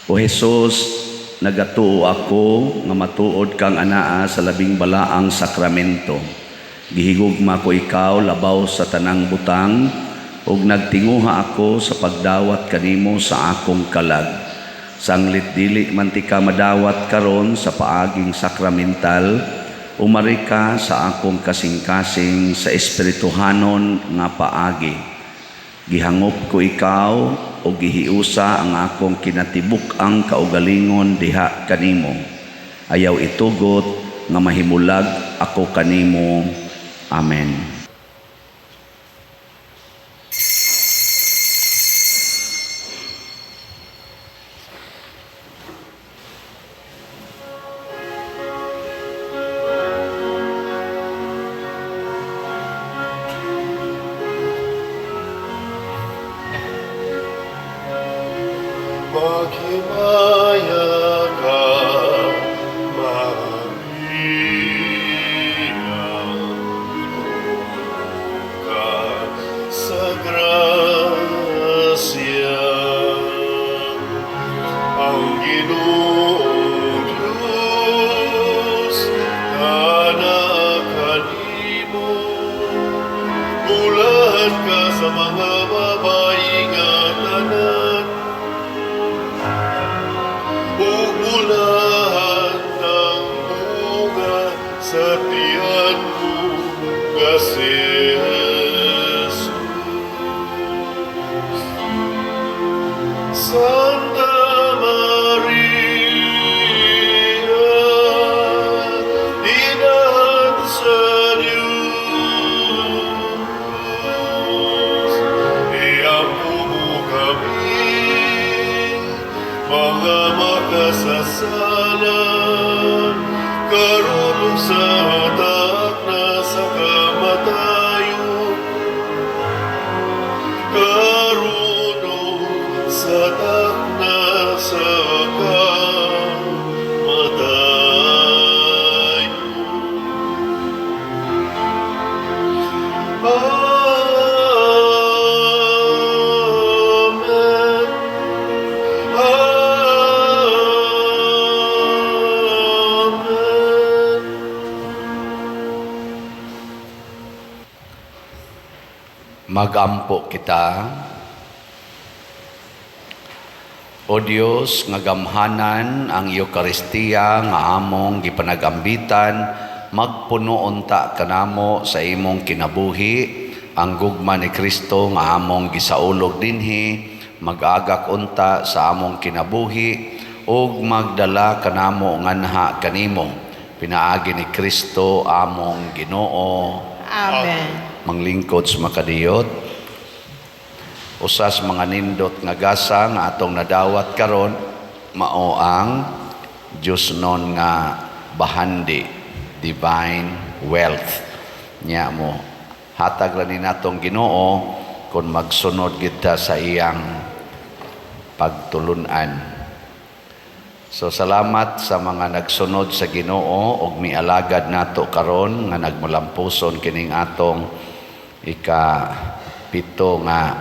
[SPEAKER 1] O Jesus, nagatuo ako nga matuod kang anaa sa labing balaang sakramento. Gihigugma ko ikaw labaw sa tanang butang ug nagtinguha ako sa pagdawat kanimo sa akong kalag. Sanglit dili man ti ka madawat karon sa paaging sakramental, umari ka sa akong kasing-kasing sa espirituhanon nga paagi. Gihangop ko ikaw o gihiusa ang akong kinatibuk ang kaugalingon diha kanimo. Ayaw itugot nga mahimulag ako kanimo. Amen.
[SPEAKER 4] Maghimaya ka, Maria, ka sa grasya. Ang Ginoong Diyos, anak kanimo, bulahan ka sa mga babae nga tanan, bulahan ng bunga sa tiyan mo, kasi Jesus. Santa Maria, Inahan sa Diyos, iampo mo kami, mga makasasalan, karunong sa hatak na sa kamatayon, karunong sa hatak na sa kamatayon. Amen. Amen.
[SPEAKER 1] Magampo kita. O Dios, nga gamhanan ang Eucharistia nga among gipanagambitan, magpuno unta kanamo sa imong kinabuhi, ang gugma ni Kristo nga among gisaulog dinhi, mag-agak unta sa among kinabuhi, ug magdala kanamo nganha kanimo. Pinaagi ni Kristo among Ginoo.
[SPEAKER 2] Amen.
[SPEAKER 1] Manglingkod sa makadiyot. Usas mga nindot nga gasa nga atong nadawat karon, mao ang Diyos non nga bahandi, divine wealth. Nya mo hatag ra ni natong Ginoo kung magsunod kita sa iyang pagtulunan. So salamat sa mga nagsunod sa Ginoo ug mialagad nato karon nga nagmulampuson kining atong ika-pito nga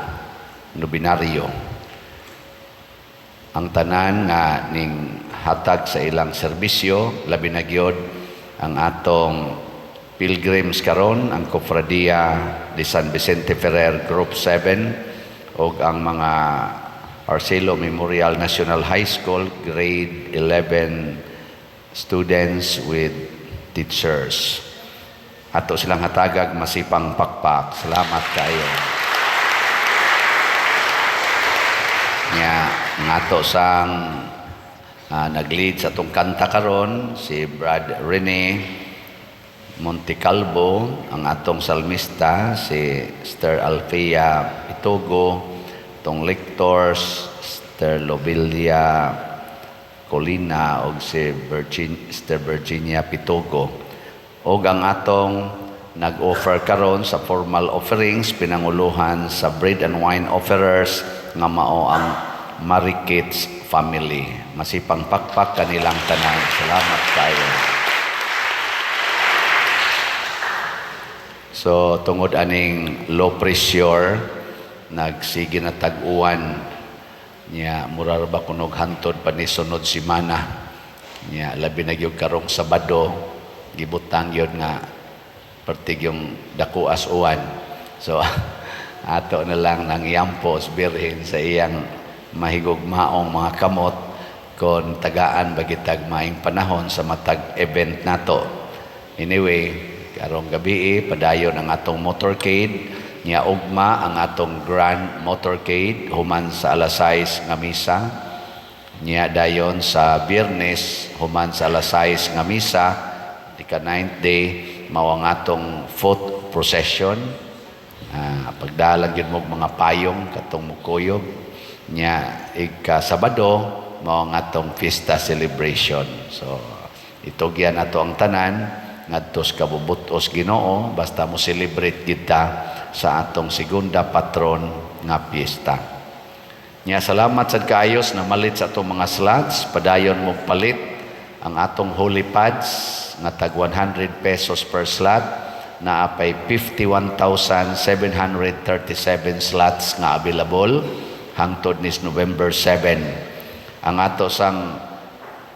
[SPEAKER 1] nobinaryo. Ang tanan nga ning hatag sa ilang serbisyo, labi na gyud ang atong pilgrims karon, ang Cofradia de San Vicente Ferrer Group 7 ug ang mga Arcelo Memorial National High School grade 11 students with teachers. Ato silang hatagag masipang pakpak. Salamat kayo. Nya ngato sang nag-lead sa atong kanta karon si Brad Rene Montecalvo, ang atong salmista si Sister Alfea Pitogo, tong lectors Sister Lobelia Colina o si Sister Virginia Pitogo. O ang atong nag-offer karon sa formal offerings, pinanguluhan sa bread and wine offerers nga mao ang Marikits family. Masipang pakpak kanilang tanan. Salamat kayo. So tungod aning low pressure nagsige na tag-uwan niya murar ba kunog hantod pa ni sunod semana niya labi na gyud karong Sabado gibutang gyud nga pertig yung dako as uwan. So ato na lang nang yampos birhen sa iyang mahigugmaong mga kamot kon tagaan bagitag maing panahon sa matag event nato. Anyway, karong gabi padayon ang atong motorcade. Nya ugma ang atong grand motorcade human sa alas 6 nga misa. Nya dayon sa Biyernes human sa alas 6 nga misa. Ika-9th day mao ang atong foot procession. Pagdalan gyud mo mga payong katong mukuyog. Nya ika-Sabado mao ang atong fiesta celebration. So itugyan nato ang tanan ngadto sa kabubutos Ginoo basta mo celebrate kita sa atong segunda patron nga piyesta. Nya salamat sad kaayos na malit sa atong mga slots, padayon mo palit ang atong holy pads nga tag 100 pesos per slot, na apay 51,737 slots nga available hangtod nis November 7. Ang ato sang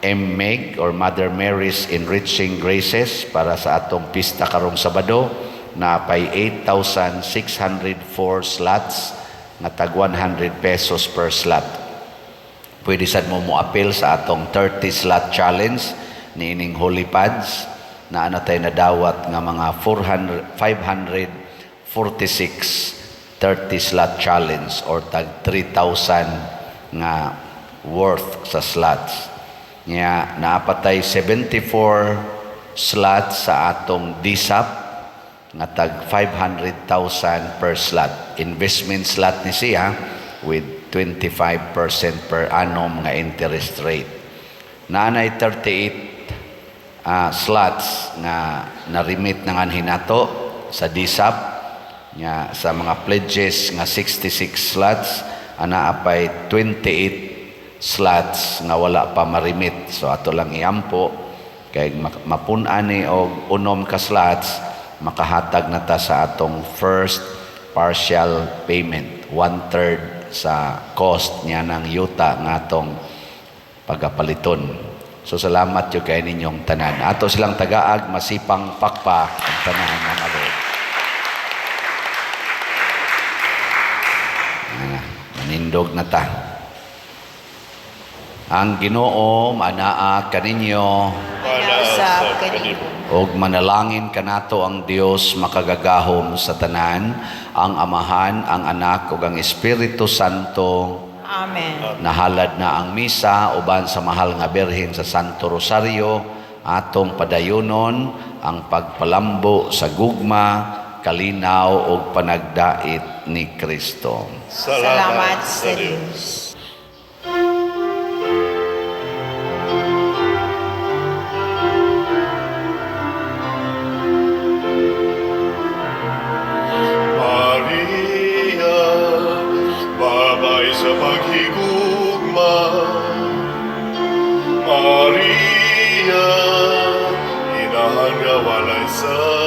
[SPEAKER 1] MMEG or Mother Mary's Enriching Graces para sa atong pista karong Sabado na pay 8,604 slots nga tag 100 pesos per slot. Pwede sad mo appeal sa atong 30 slot challenge niining holy pads na ano tayo nadawat nga mga 546 30 slot challenge or tag 3,000 nga worth sa slots. Nya naapatay 74 slots sa atong DSAP nga tag 500,000 per slot. Investment slot ni siya with 25% per annum nga interest rate. Naanay 38 slots nga na-remit na nga hinato sa DSAP nga sa mga pledges nga 66 slots ana apay 28 slots nga wala pa ma-remit. So ato lang iampo kay mapun-an ni og unom ka slots makahatag na ta sa atong first partial payment, 1/3 sa cost niya ng yuta nga atong pagapaliton. So salamat yung kay ninyong tanan. Ato silang tagaag, masipang pakpak ang tanan ng Lord. Manindog na ta. Ang Ginoo manaa kaninyo
[SPEAKER 2] Usab kanimo.
[SPEAKER 1] og manalangin kanato ang Dios makagagahom sa tanan, ang Amahan, ang Anak ug ang Espiritu Santo.
[SPEAKER 2] Amen.
[SPEAKER 1] Nahalad na ang misa uban sa mahal nga Birhen sa Santo Rosario, atong padayonon ang pagpalambo sa gugma, kalinaw ug panagdait ni Kristo.
[SPEAKER 2] Salamat sa Diyos.
[SPEAKER 4] Maria, babay sa paghigugma, sa